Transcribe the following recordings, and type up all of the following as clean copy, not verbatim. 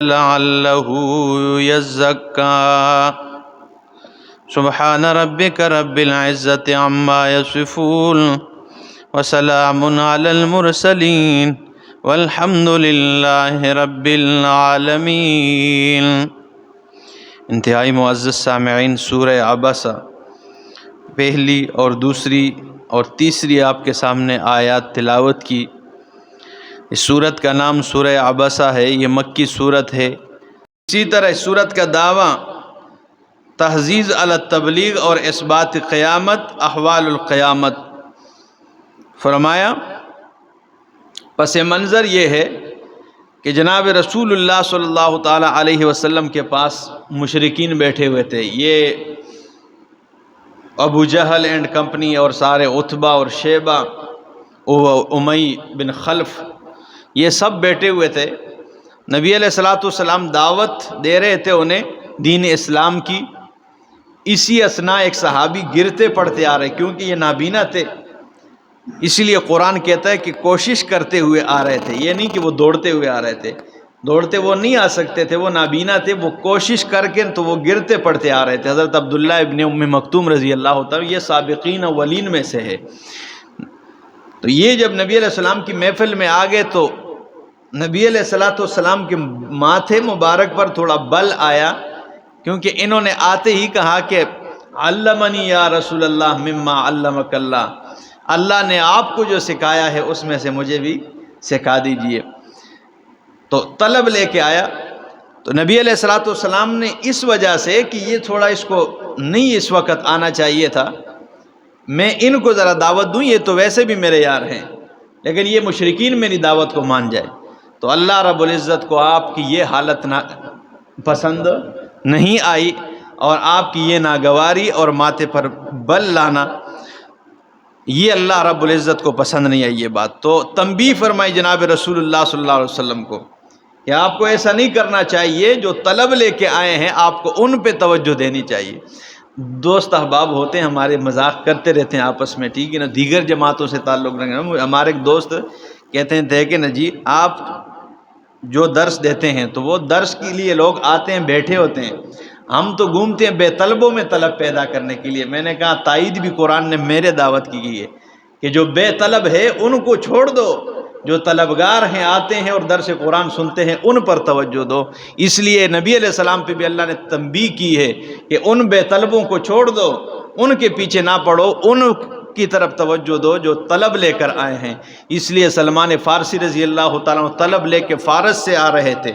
لعلہ یزکا سبحان ربک رب العزت عما یصفون وسلام علی المرسلین والحمد للہ رب العالمین۔ انتہائی معزز سامعین، سورہ عبسہ پہلی اور دوسری اور تیسری آپ کے سامنے آیات تلاوت کی۔ اس سورت کا نام سورہ عبسہ ہے، یہ مکی سورت ہے۔ اسی طرح اس سورت کا دعویٰ تحزیز علی التبلیغ اور اثبات قیامت، احوال القیامت فرمایا۔ پس منظر یہ ہے کہ جناب رسول اللہ صلی اللہ تعالیٰ علیہ وسلم کے پاس مشرکین بیٹھے ہوئے تھے، یہ ابو جہل اینڈ کمپنی اور سارے عتبہ اور شیبہ امی بن خلف، یہ سب بیٹھے ہوئے تھے۔ نبی علیہ السلام دعوت دے رہے تھے انہیں دین اسلام کی۔ اسی اثناء ایک صحابی گرتے پڑتے آ رہے، کیونکہ یہ نابینا تھے، اس لیے قرآن کہتا ہے کہ کوشش کرتے ہوئے آ رہے تھے، یہ نہیں کہ وہ دوڑتے ہوئے آ رہے تھے۔ دوڑتے وہ نہیں آ سکتے تھے، وہ نابینا تھے، وہ کوشش کر کے تو وہ گرتے پڑتے آ رہے تھے۔ حضرت عبداللہ ابن ام مکتوم رضی اللہ تعالیٰ، یہ سابقین اولین میں سے ہے۔ تو یہ جب نبی علیہ السلام کی محفل میں آ گئے تو نبی علیہ السلام کے ماتھے مبارک پر تھوڑا بل آیا، کیونکہ انہوں نے آتے ہی کہا کہ علمنی یا رسول اللہ مما علمک اللہ، اللہ نے آپ کو جو سکھایا ہے اس میں سے مجھے بھی سکھا دیجئے۔ تو طلب لے کے آیا۔ تو نبی علیہ السلام نے اس وجہ سے کہ یہ تھوڑا اس کو نہیں اس وقت آنا چاہیے تھا، میں ان کو ذرا دعوت دوں، یہ تو ویسے بھی میرے یار ہیں، لیکن یہ مشرکین میری دعوت کو مان جائے۔ تو اللہ رب العزت کو آپ کی یہ حالت پسند نہیں آئی، اور آپ کی یہ ناگواری اور ماتھے پر بل لانا، یہ اللہ رب العزت کو پسند نہیں آئی یہ بات۔ تو تنبیہ فرمائی جناب رسول اللہ صلی اللہ علیہ وسلم کو کہ آپ کو ایسا نہیں کرنا چاہیے، جو طلب لے کے آئے ہیں آپ کو ان پہ توجہ دینی چاہیے۔ دوست احباب ہوتے ہیں ہمارے، مذاق کرتے رہتے ہیں آپس میں، ٹھیک ہے نا، دیگر جماعتوں سے تعلق رکھنا۔ ہمارے ایک دوست کہتے ہیں کہ نا جی، آپ جو درس دیتے ہیں تو وہ درس کے لیے لوگ آتے ہیں، بیٹھے ہوتے ہیں، ہم تو گھومتے ہیں بے طلبوں میں طلب پیدا کرنے کے لیے۔ میں نے کہا تائید بھی قرآن نے میرے دعوت کی ہے کہ جو بے طلب ہے ان کو چھوڑ دو، جو طلبگار ہیں آتے ہیں اور درس قرآن سنتے ہیں ان پر توجہ دو۔ اس لیے نبی علیہ السلام پہ بھی اللہ نے تنبیہ کی ہے کہ ان بے طلبوں کو چھوڑ دو، ان کے پیچھے نہ پڑو، ان کی طرف توجہ دو جو طلب لے کر آئے ہیں۔ اس لیے سلمان فارسی رضی اللہ تعالیٰ عنہ طلب لے کے فارس سے آ رہے تھے،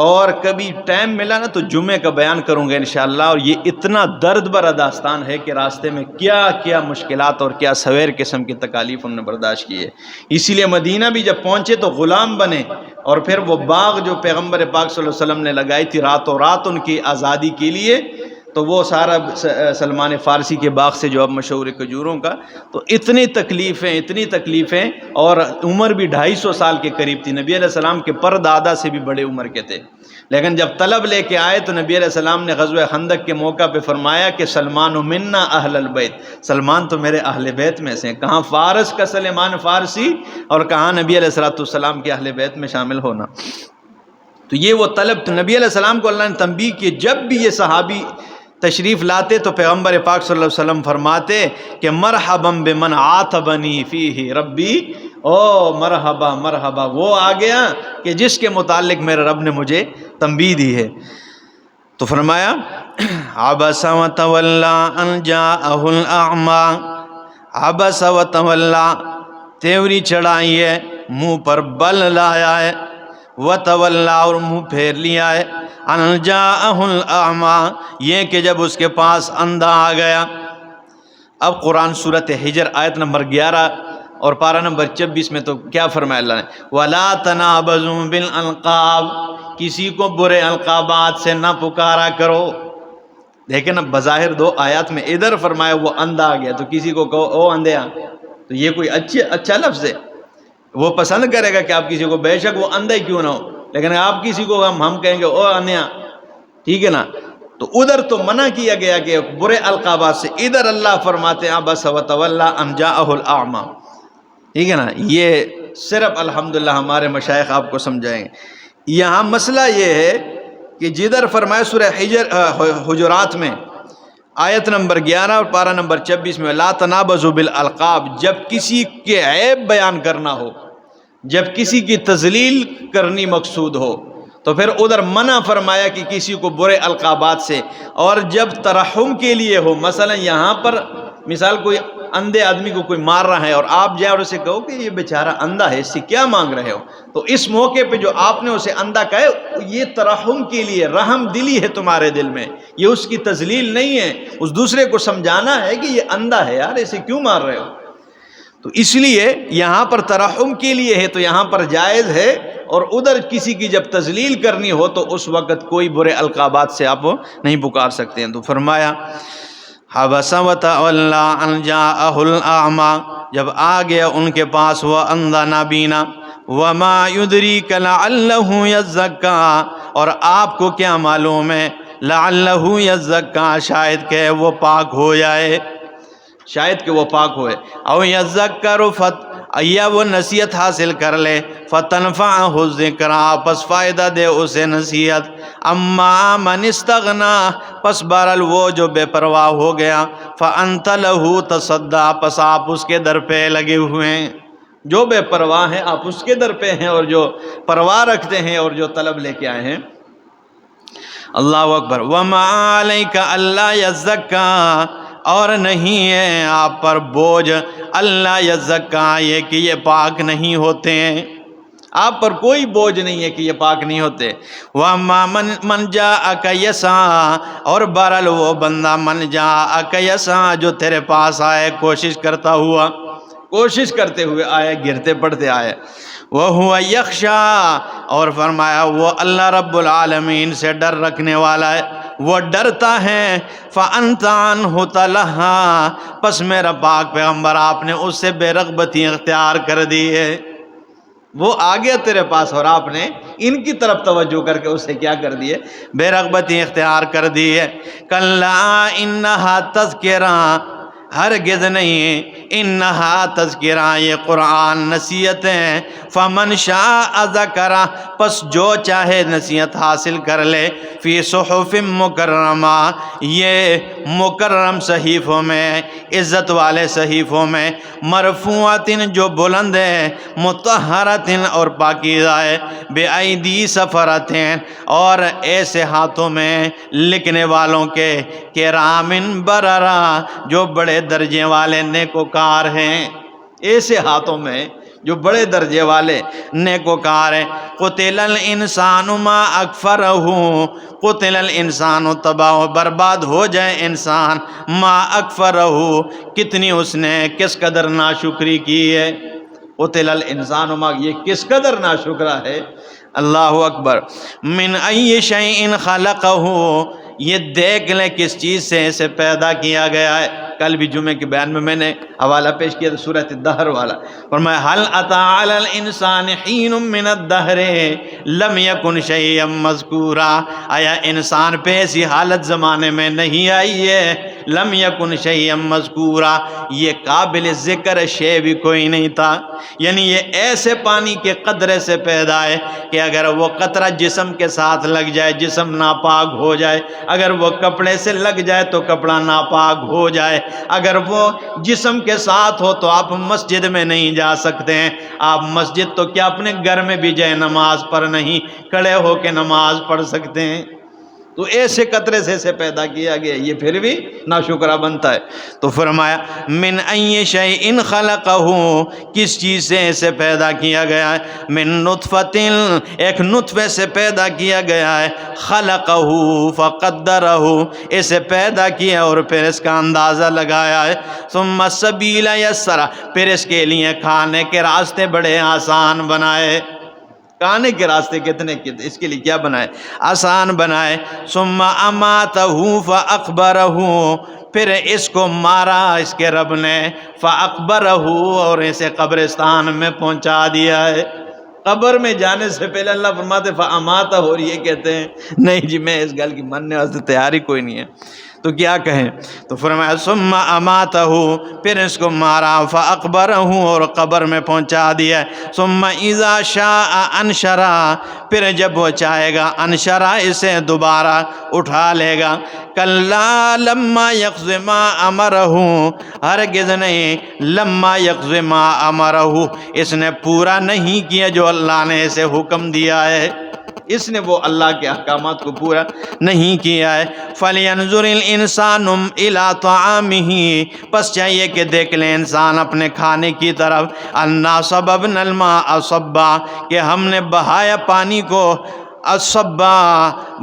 اور کبھی ٹائم ملا نا تو جمعے کا بیان کروں گا انشاءاللہ۔ اور یہ اتنا درد بھرا داستان ہے کہ راستے میں کیا کیا مشکلات اور کیا سویر قسم کی تکالیف انہوں نے برداشت کی ہے۔ اسی لیے مدینہ بھی جب پہنچے تو غلام بنے، اور پھر وہ باغ جو پیغمبر پاک صلی اللہ علیہ وسلم نے لگائی تھی راتوں رات ان کی آزادی کے لیے، تو وہ سارا سلمان فارسی کے باغ سے جو اب مشہور ہے کھجوروں کا، تو اتنی تکلیفیں، اور عمر بھی 250 سال کے قریب تھی، نبی علیہ السلام کے پر دادا سے بھی بڑے عمر کے تھے۔ لیکن جب طلب لے کے آئے تو نبی علیہ السلام نے غزوہ خندق کے موقع پہ فرمایا کہ سلمان منا اہل البیت، سلمان تو میرے اہل بیت میں سے ہیں۔ کہاں فارس کا سلمان فارسی، اور کہاں نبی علیہ السلام کے اہل بیت میں شامل ہونا۔ تو یہ وہ طلب، تو نبی علیہ السلام کو اللہ نے تنبیہ کی، جب بھی یہ صحابی تشریف لاتے تو پیغمبر پاک صلی اللہ علیہ وسلم فرماتے کہ مرحبا بمن عاتبنی فیہ ربی، او مرحبا مرحبا، وہ آ گیا کہ جس کے متعلق میرے رب نے مجھے تنبیہ دی ہے۔ تو فرمایا عبس وتولی ان جاءہ الاعمی، عبس وتولی، تیوری چڑھائی ہے، منہ پر بل لایا ہے، وتولی، اور منہ پھیر لیا ہے، ان جاءہ الاعمی، یہ کہ جب اس کے پاس اندھا آ گیا۔ اب قرآن سورۃ حجر آیت نمبر 11 اور پارہ نمبر 26 میں تو کیا فرمایا اللہ نے، وَلَا تَنَابَزُوا بِالْأَلْقَابِ، کسی کو برے القابات سے نہ پکارا کرو۔ لیکن اب بظاہر 2 آیات میں ادھر فرمایا وہ اندھا آ گیا، تو کسی کو کہو او اندھیا، تو یہ کوئی اچھا لفظ ہے؟ وہ پسند کرے گا کہ آپ کسی کو، بے شک وہ اندھا ہی کیوں نہ ہو، لیکن آپ کسی کو ہم کہیں گے او اندھیا، ٹھیک ہے نا؟ تو ادھر تو منع کیا گیا کہ برے القابات سے، ادھر اللہ فرماتے ہیں عبس وتولی ان جاءہ الاعمی، ٹھیک ہے نا؟ یہ صرف الحمدللہ ہمارے مشائخ آپ کو سمجھائیں گے یہاں مسئلہ یہ ہے کہ جدھر فرمایا سورہ حجرات میں آیت نمبر 11 اور پارہ نمبر 26 میں لا تنابزوا بالالقاب، جب کسی کے عیب بیان کرنا ہو، جب کسی کی تذلیل کرنی مقصود ہو، تو پھر ادھر منع فرمایا کہ کسی کو برے القابات سے، اور جب ترحم کے لیے ہو، مثلا یہاں پر مثال کوئی اندھے آدمی کو کوئی مار رہا ہے اور آپ جائیں اور اسے کہو کہ یہ بیچارہ اندھا ہے، اس سے کیا مانگ رہے ہو، تو اس موقع پہ جو آپ نے اسے اندھا کہے یہ ترحم کے لیے رحم دلی ہے تمہارے دل میں، یہ اس کی تذلیل نہیں ہے، اس دوسرے کو سمجھانا ہے کہ یہ اندھا ہے یار، اسے کیوں مار رہے ہو. تو اس لیے یہاں پر ترحم کے لیے ہے تو یہاں پر جائز ہے، اور ادھر کسی کی جب تذلیل کرنی ہو تو اس وقت کوئی برے القابات سے آپ نہیں پکار سکتے ہیں. تو فرمایا حبس وتولی ان جاءہ الاعمی، جب آ گیا ان کے پاس وہ اندھا نابینا، وما یدریک لعلہ یزکا، اور آپ کو کیا معلوم ہے، لعلہ یزکا، شاید کہ وہ پاک ہو جائے، شاید کہ وہ پاک ہوئے، او یذکر یا وہ نصیحت حاصل کر لے، فتنفعہ الذکریٰ، پس فائدہ دے اسے نصیحت، اما من استغنا، پس بہرحال وہ جو بے پرواہ ہو گیا، فانت لہ تصدی، پس آپ اس کے در پہ لگے ہوئے ہیں، جو بے پرواہ ہیں آپ اس کے در پہ ہیں، اور جو پرواہ رکھتے ہیں اور جو طلب لے کے آئے ہیں. اللہ اکبر. وما علیک الا یزکا، اور نہیں ہے آپ پر بوجھ، اللہ یزکا، یہ کہ یہ پاک نہیں ہوتے ہیں، آپ پر کوئی بوجھ نہیں ہے کہ یہ پاک نہیں ہوتے. وَأَمَّا مَنْ جَاءَكَ يَسْعَىٰ، اور بہرحال وہ بندہ من جاءک یسعیٰ، جو تیرے پاس آئے کوشش کرتا ہوا، کوشش کرتے ہوئے آئے، گرتے پڑتے آئے. وَهُوَ يَخْشَىٰ، اور فرمایا وہ اللہ رب العالمین سے ڈر رکھنے والا ہے، وہ ڈرتا ہے. فَأَنْتَ عَنْهُ تَلَهَّىٰ، پس میرا پاک پیغمبر آپ نے اس سے بے رغبتی اختیار کر دی ہے، وہ آ گیا تیرے پاس اور آپ نے ان کی طرف توجہ کر کے اسے کیا کر دیے، بے رغبتی اختیار کر دی ہے. کَلَّا إِنَّهَا تَذْکِرَةٌ، ہرگز نہیں، انہا تذکرہ، یہ قرآن نصیحت ہے. فمن شاء ذکرہ، پس جو چاہے نصیحت حاصل کر لے. فی صحف مکرمہ، یہ مکرم صحیفوں میں، عزت والے صحیفوں میں. مرفوعۃ، جو بلند ہے. مطہرۃ، اور پاکیزہ ہے. بأیدی سفرۃ، اور ایسے ہاتھوں میں لکھنے والوں کے، کرامن بررہ، جو بڑے درجے والے نیکوکار ہیں، ایسے ہاتھوں میں جو بڑے درجے والے نیکوکار ہیں. قتل الانسان ما اکفرہ، قتل الانسان، تباہ و برباد ہو جائے انسان، ما اکفرہ، کتنی اس نے کس قدر ناشکری کی ہے. قتل الانسان ما، یہ کس قدر ناشکرہ ہے. اللہ اکبر. من ای شیء خلقہ، یہ دیکھ لیں کس چیز سے اسے پیدا کیا گیا ہے. کل بھی جمعے کے بیان میں میں نے حوالہ پیش کیا تھا سورۃ الدہر والا، فرمایا هل اتى على الانسان حين من الدہر لم يكن شيئا مذکورا، آیا انسان پہ ایسی حالت زمانے میں نہیں آئی ہے، لم يكن شيئا مذکورا، یہ قابل ذکر شے بھی کوئی نہیں تھا. یعنی یہ ایسے پانی کے قطرے سے پیدا ہے کہ اگر وہ قطرہ جسم کے ساتھ لگ جائے جسم ناپاک ہو جائے، اگر وہ کپڑے سے لگ جائے تو کپڑا ناپاک ہو جائے، اگر وہ جسم کے ساتھ ہو تو آپ مسجد میں نہیں جا سکتے ہیں. آپ مسجد تو کیا اپنے گھر میں بھی جائے نماز پر نہیں کھڑے ہو کے نماز پڑھ سکتے ہیں. تو ایسے قطرے سے اسے پیدا کیا گیا، یہ پھر بھی ناشکرہ بنتا ہے. تو فرمایا من ای شیء خلقہ، کس چیز سے اسے پیدا کیا گیا ہے. من نطفۃ، ایک نطفے سے پیدا کیا گیا ہے. خلقہ فقدرہ، اسے پیدا کیا اور پھر اس کا اندازہ لگایا ہے. ثم السبیل یسرہ، پھر اس کے لیے کھانے کے راستے بڑے آسان بنائے. کھانے کے راستے کتنے اس کے لیے کیا بنائے، آسان بنائے. ثم اماتہ فاقبرہ، پھر اس کو مارا اس کے رب نے. فاقبرہ، اور اسے قبرستان میں پہنچا دیا ہے. قبر میں جانے سے پہلے اللہ فرماتے فاماتہ، اور یہ کہتے ہیں نہیں جی میں اس گل کی ماننے واسطے تیاری کوئی نہیں ہے. تو کیا کہیں؟ تو فرمایا ثم اماتہ، پھر اس کو مارا، فاقبرہ، اور قبر میں پہنچا دیا، ثم اذا شاء انشرہ، پھر جب وہ چاہے گا انشرہ، اسے دوبارہ اٹھا لے گا۔ کلا لما یقض ما امرہ، ہرگز نہیں، لما یقض ما امرہ، اس نے پورا نہیں کیا جو اللہ نے اسے حکم دیا ہے، اس نے وہ اللہ کے احکامات کو پورا نہیں کیا ہے۔ فَلْيَنْظُرِ الْإِنسَانُ إِلَىٰ طَعَامِهِ، پس چاہیے کہ دیکھ لیں انسان اپنے کھانے کی طرف، أَنَّا صَبَبْنَا الْمَاءَ صَبًّا، کہ ہم نے بہایا پانی کو، الصبا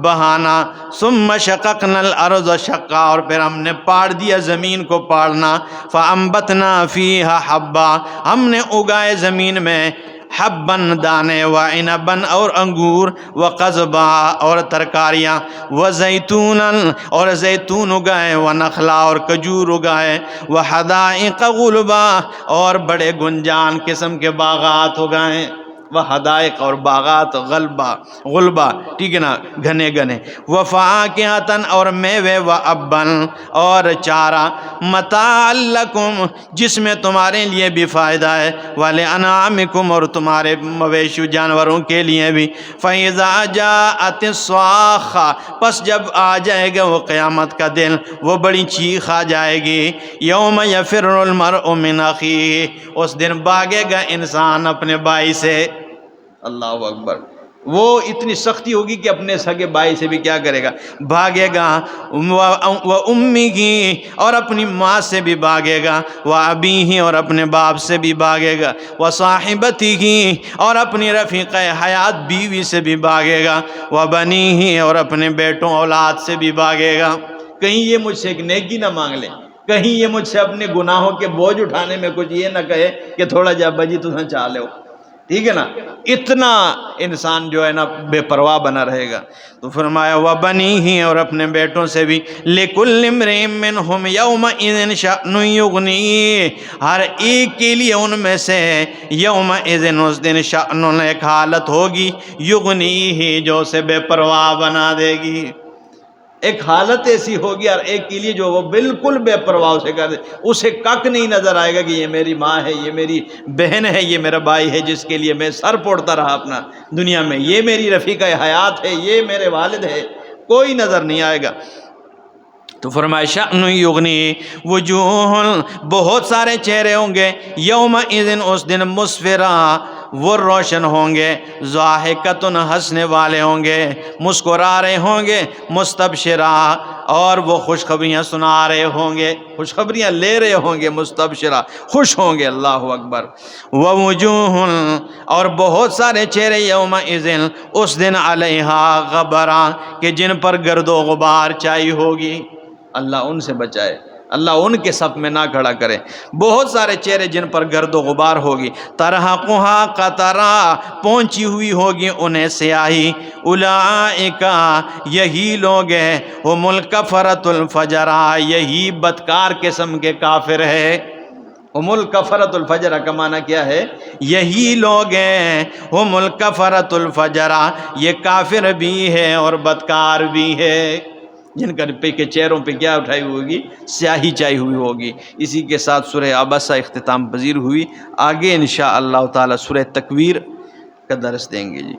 بہانا، ثم شققنا الارض شقا، اور پھر ہم نے پاڑ دیا زمین کو پاڑنا، فانبتنا فیہا حبا، ہم نے اگائے زمین میں حبن دانے، وعنبن اور انگور، وقضبا اور ترکاریاں، وزیتونا اور زیتون اگائے، ونخلا اور کجور اگائے، وحدائق غلبا اور بڑے گنجان قسم کے باغات اگائے، وحدائق اور باغات غلبہ، ٹھیک ہے نا، گھنے گھنے، وفواکہۃ اور میوے، وابن اور چارہ، متاعا لکم جس میں تمہارے لیے بھی فائدہ ہے، ولانعامکم اور تمہارے مویشی جانوروں کے لیے بھی۔ فاذا جاءت الصاخہ، پس جب آ جائے گا وہ قیامت کا دن، وہ بڑی چیخ آ جائے گی، یوم یفر المرء من اخیہ، اس دن بھاگے گا انسان اپنے بھائی سے، اللہ اکبر، وہ اتنی سختی ہوگی کہ اپنے سگے بھائی سے بھی کیا کرے گا، بھاگے گا، وَأُمِّهِ اور اپنی ماں سے بھی بھاگے گا، وَأَبِيهِ اور اپنے باپ سے بھی بھاگے گا، وَصَاحِبَتِهِ اور اپنی رفیقہ حیات بیوی سے بھی بھاگے گا، وَبَنِيهِ اور اپنے بیٹوں اولاد سے بھی بھاگے گا۔ کہیں یہ مجھ سے ایک نیکی نہ مانگ لے، کہیں یہ مجھ سے اپنے گناہوں کے بوجھ اٹھانے میں کچھ یہ نہ کہے کہ تھوڑا جا بجی تو چاہ لے، ٹھیک ہے نا، اتنا انسان جو ہے نا بے پرواہ بنا رہے گا۔ تو فرمایا وَبَنِيهِ اور اپنے بیٹوں سے بھی، لِكُلِّ امْرِئٍ مِّنْهُمْ يَوْمَئِذٍ شَأْنٌ يُغْنِيهِ ہر ایک کے لیے ان میں سے یومئذ اس دن شأن ایک حالت ہوگی، یغنیہ جو اسے بے پرواہ بنا دے گی، ایک حالت ایسی ہوگی ہر ایک کے لیے جو وہ بالکل بے پرواہ سے کر دے، اسے کک نہیں نظر آئے گا کہ یہ میری ماں ہے، یہ میری بہن ہے، یہ میرا بھائی ہے جس کے لیے میں سر پھوڑتا رہا اپنا دنیا میں، یہ میری رفیقہ حیات ہے، یہ میرے والد ہے، کوئی نظر نہیں آئے گا۔ تو فرمایا شأن یغنی، وجوہ بہت سارے چہرے ہوں گے، یومئذ اس دن مسفرہ وہ روشن ہوں گے، ضاحکۃ ہنسنے والے ہوں گے، مسکرا رہے ہوں گے، مستبشرہ اور وہ خوشخبریاں سنا رہے ہوں گے، خوشخبریاں لے رہے ہوں گے، مستبشرہ خوش ہوں گے، اللہ اکبر۔ ووجوہ اور بہت سارے چہرے یومئذ اس دن علیہا غبرہ کہ جن پر گرد و غبار چھائی ہوگی، اللہ ان سے بچائے، اللہ ان کے صف میں نہ کھڑا کرے، بہت سارے چہرے جن پر گرد و غبار ہوگی، ترہقھا قطرہ پہنچی ہوئی ہوگی انہیں سیاہی، اولئک یہی لوگ ہیں، ہم الکفرۃ الفجرہ یہی بدکار قسم کے کافر ہے، ہم الکفرۃ الفجرہ کا معنی کیا ہے؟ یہی لوگ ہیں، ہم الکفرۃ الفجرہ یہ کافر بھی ہے اور بدکار بھی ہے، جن کا کے چہروں پہ کیا اٹھائی ہوگی؟ سیاہی چائی ہوئی ہوگی۔ اسی کے ساتھ سورہ عبسہ اختتام پذیر ہوئی، آگے انشاءاللہ تعالی سورہ تکویر کا درس دیں گے جی۔